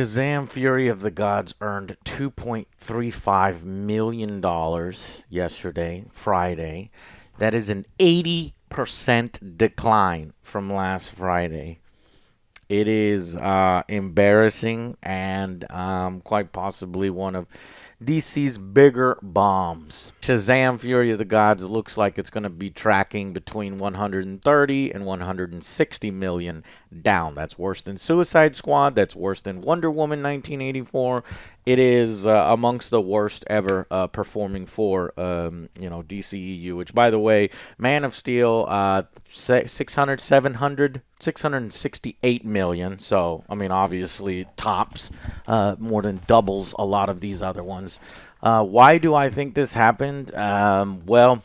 Shazam Fury of the Gods earned $2.35 million yesterday, Friday. That is an 80% decline from last Friday. It is embarrassing and quite possibly one of DC's bigger bombs. Shazam Fury of the Gods looks like it's going to be tracking between 130 and 160 million down. That's worse than Suicide Squad. That's worse than Wonder Woman 1984. It is amongst the worst ever performing for DCEU, which, by the way, Man of Steel 668 million. So, I mean, obviously tops, more than doubles a lot of these other ones. Why do I think this happened? Well,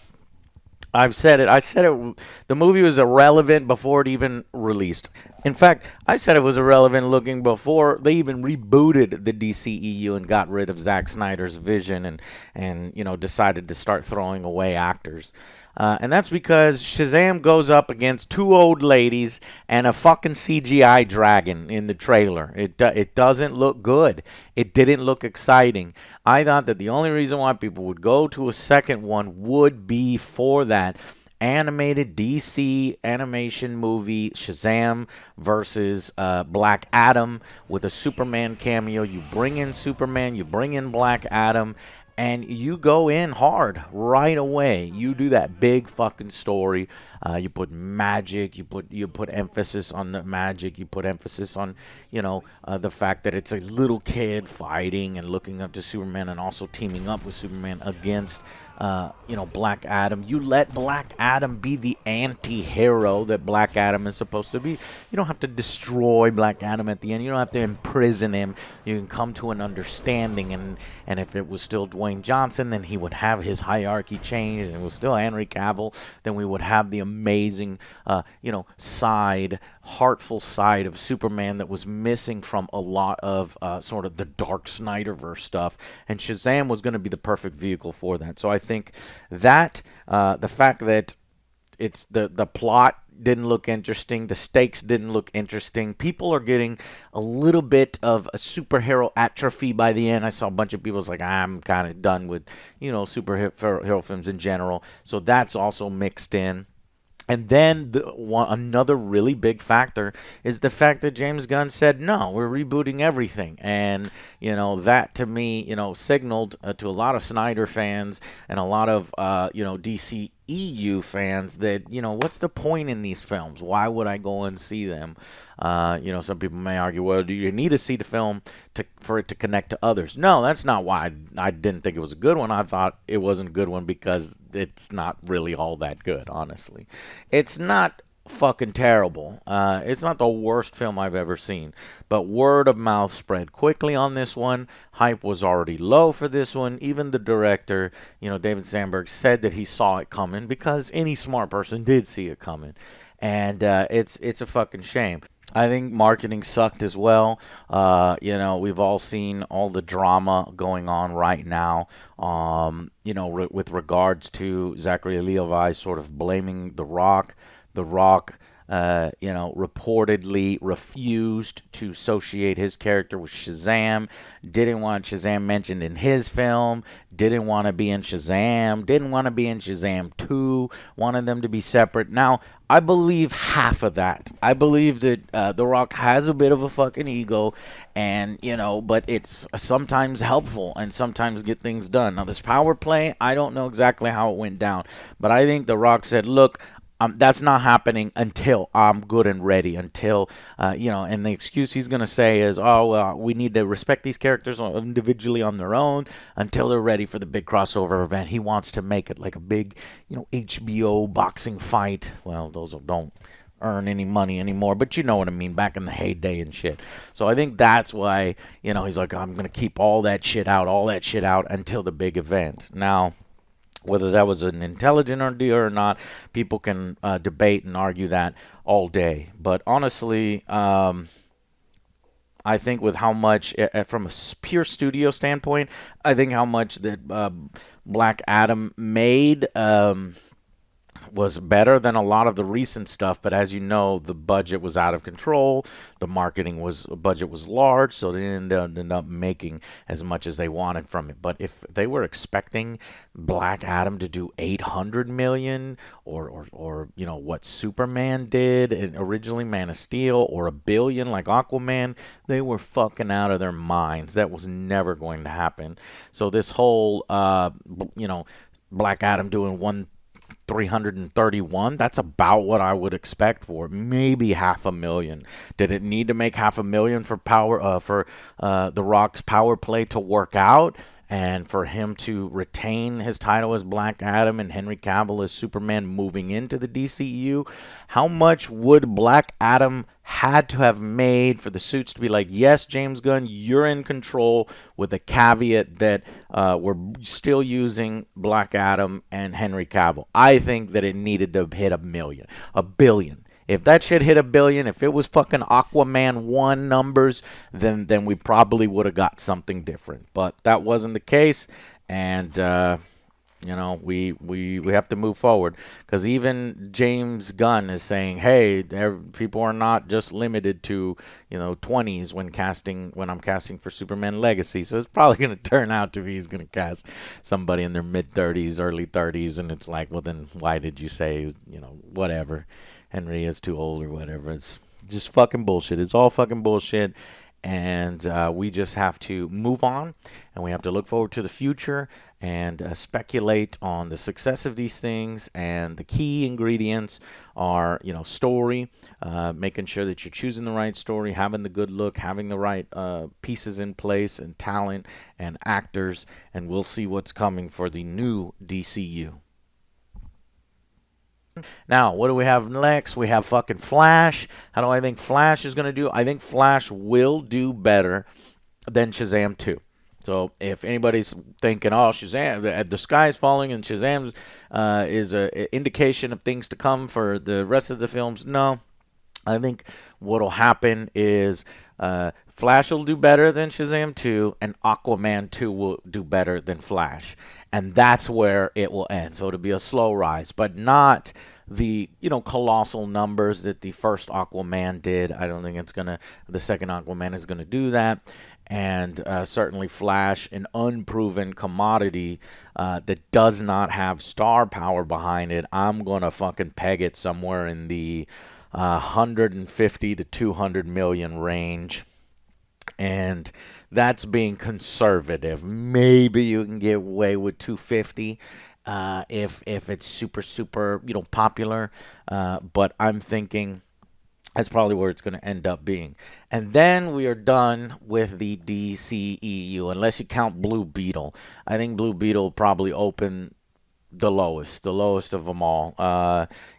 I've said it. I said it. The movie was irrelevant before it even released. In fact, I said it was irrelevant looking before they even rebooted the DCEU and got rid of Zack Snyder's vision and decided to start throwing away actors. And that's because Shazam goes up against two old ladies and a fucking CGI dragon in the trailer. It doesn't look good. It didn't look exciting. I thought that the only reason why people would go to a second one would be for that animated DC animation movie, Shazam versus Black Adam, with a Superman cameo. You bring in Superman, you bring in Black Adam, and you go in hard right away. You do that big fucking story. You put magic. You put emphasis on the magic. You put emphasis on the fact that it's a little kid fighting and looking up to Superman, and also teaming up with Superman against Black Adam. You let Black Adam be the anti-hero that Black Adam is supposed to be. You don't have to destroy Black Adam at the end. You don't have to imprison him. You can come to an understanding, and if it was still Dwayne Johnson, then he would have his hierarchy changed, and it was still Henry Cavill, then we would have the amazing heartful side of Superman that was missing from a lot of sort of the dark Snyderverse stuff, and Shazam was going to be the perfect vehicle for that. So I think that the fact that it's the plot didn't look interesting, the stakes didn't look interesting, people are getting a little bit of a superhero atrophy by the end. I saw a bunch of people was like, I'm kind of done with superhero films in general. So that's also mixed in. And then another really big factor is the fact that James Gunn said, no, we're rebooting everything. And, that to me, signaled to a lot of Snyder fans and a lot of, DC EU fans that, what's the point in these films? Why would I go and see them? Some people may argue, well, do you need to see the film for it to connect to others? No, that's not why I didn't think it was a good one. I thought it wasn't a good one because it's not really all that good, honestly. It's not fucking terrible. It's not the worst film I've ever seen, but word of mouth spread quickly on this one. Hype was already low for this one. Even the director, David Sandberg, said that he saw it coming because any smart person did see it coming, and it's a fucking shame. I think marketing sucked as well. We've all seen all the drama going on right now, with regards to Zachary Levi sort of blaming The Rock. The Rock, reportedly refused to associate his character with Shazam, didn't want Shazam mentioned in his film, didn't want to be in Shazam, didn't want to be in Shazam 2, wanted them to be separate. Now, I believe half of that. I believe that The Rock has a bit of a fucking ego, and, but it's sometimes helpful and sometimes get things done. Now, this power play, I don't know exactly how it went down, but I think The Rock said, look, that's not happening until I'm good and ready, until, and the excuse he's going to say is, we need to respect these characters individually on their own until they're ready for the big crossover event. He wants to make it like a big, HBO boxing fight. Well, those don't earn any money anymore, but you know what I mean, back in the heyday and shit. So I think that's why, he's like, I'm going to keep all that shit out until the big event. Now, whether that was an intelligent idea or not, people can debate and argue that all day. But honestly, I think with how much, from a pure studio standpoint, I think how much that Black Adam made was better than a lot of the recent stuff, but as you know, the budget was out of control. The marketing was budget was large, so they didn't end up making as much as they wanted from it. But if they were expecting Black Adam to do 800 million, or what Superman did and originally, Man of Steel, or a billion like Aquaman, they were fucking out of their minds. That was never going to happen. So this whole Black Adam doing 331, that's about what I would expect for it. Maybe 500,000. Did it need to make 500,000 for the Rock's power play to work out, and for him to retain his title as Black Adam and Henry Cavill as Superman moving into the DCU? How much would Black Adam had to have made for the suits to be like, yes, James Gunn, you're in control, with a caveat that we're still using Black Adam and Henry Cavill? I think that it needed to hit a billion. If that shit hit a billion, if it was fucking Aquaman 1 numbers, then we probably would have got something different. But that wasn't the case, and we have to move forward, because even James Gunn is saying, hey, people are not just limited to 20s when I'm casting for Superman Legacy. So it's probably going to turn out to be he's going to cast somebody in their mid 30s, early 30s, and it's like, well, then why did you say whatever? Henry is too old or whatever. It's just fucking bullshit. It's all fucking bullshit. And we just have to move on, and we have to look forward to the future, and speculate on the success of these things. And the key ingredients are, story, making sure that you're choosing the right story, having the good look, having the right pieces in place, and talent and actors. And we'll see what's coming for the new DCU. Now, what do we have next? We have fucking Flash. How do I think Flash is going to do? I think Flash will do better than Shazam 2. So if anybody's thinking, oh, Shazam, the sky is falling and Shazam is an indication of things to come for the rest of the films, no. I think what will happen is Flash will do better than Shazam 2, and Aquaman 2 will do better than Flash. And that's where it will end. So it'll be a slow rise, but not the colossal numbers that the first Aquaman did. I don't think the second Aquaman is gonna do that. And certainly Flash, an unproven commodity that does not have star power behind it. I'm gonna fucking peg it somewhere in the 150 to 200 million range. And that's being conservative. Maybe you can get away with 250 if it's super popular. But I'm thinking that's probably where it's going to end up being. And then we are done with the DCEU, unless you count Blue Beetle. I think Blue Beetle will probably open the lowest of them all.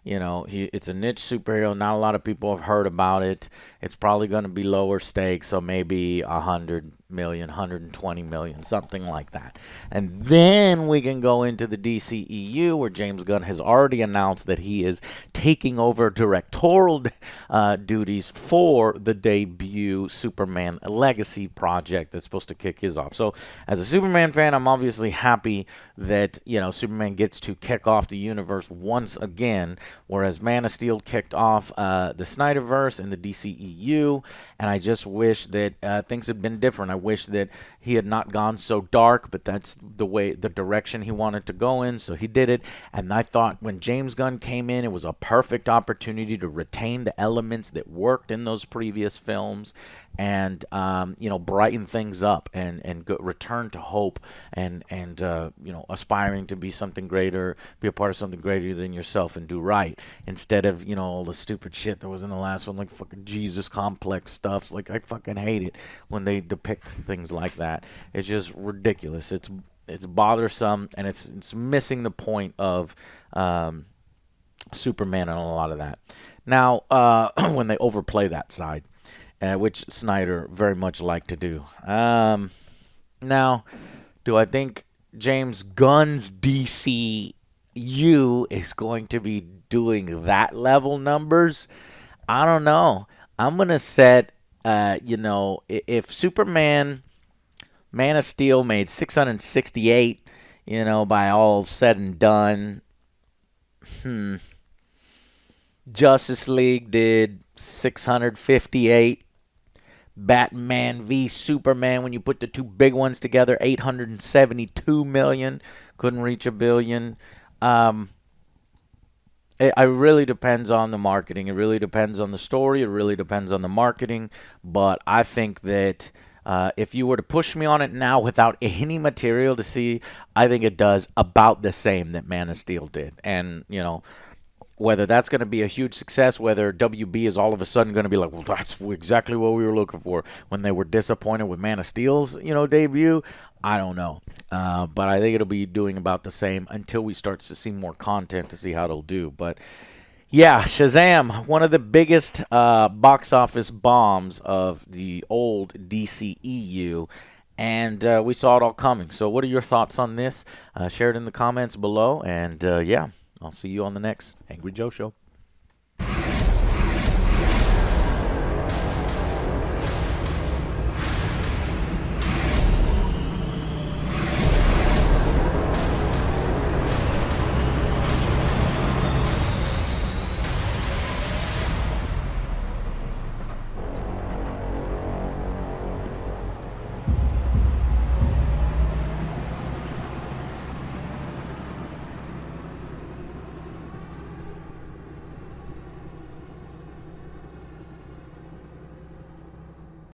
It's a niche superhero. Not a lot of people have heard about it. It's probably going to be lower stakes, so maybe 100 million, 120 million, something like that. And then we can go into the DCEU, where James Gunn has already announced that he is taking over directorial duties for the debut Superman Legacy project that's supposed to kick his off. So as a Superman fan, I'm obviously happy that Superman gets to kick off the universe once again, whereas Man of Steel kicked off the Snyderverse and the DCEU. And I just wish that things had been different. I wish that he had not gone so dark, but that's the direction he wanted to go in, so he did it. And I thought when James Gunn came in, it was a perfect opportunity to retain the elements that worked in those previous films, and brighten things up, and return to hope, and aspiring to be something greater, be a part of something greater than yourself, and do right, instead of all the stupid shit that was in the last one, like fucking Jesus complex stuff. Like, I fucking hate it when they depict things like that. It's just ridiculous. It's bothersome, and it's missing the point of Superman and a lot of that. Now, when they overplay that side, which Snyder very much liked to do. Now, do I think James Gunn's DCU is going to be doing that level numbers? I don't know. I'm going to set, if Superman, Man of Steel made 668, by all said and done, Justice League did 658. Batman v Superman, when you put the two big ones together, 872 million. Couldn't reach a billion. Um, it really depends on the marketing. It really depends on the story. It really depends on the marketing. But I think that if you were to push me on it now without any material to see, I think it does about the same that Man of Steel did. And, whether that's going to be a huge success, whether WB is all of a sudden going to be like, well, that's exactly what we were looking for when they were disappointed with Man of Steel's, debut. I don't know. But I think it'll be doing about the same until we start to see more content to see how it'll do. But yeah, Shazam, one of the biggest box office bombs of the old DCEU. And we saw it all coming. So what are your thoughts on this? Share it in the comments below. And yeah, I'll see you on the next Angry Joe Show.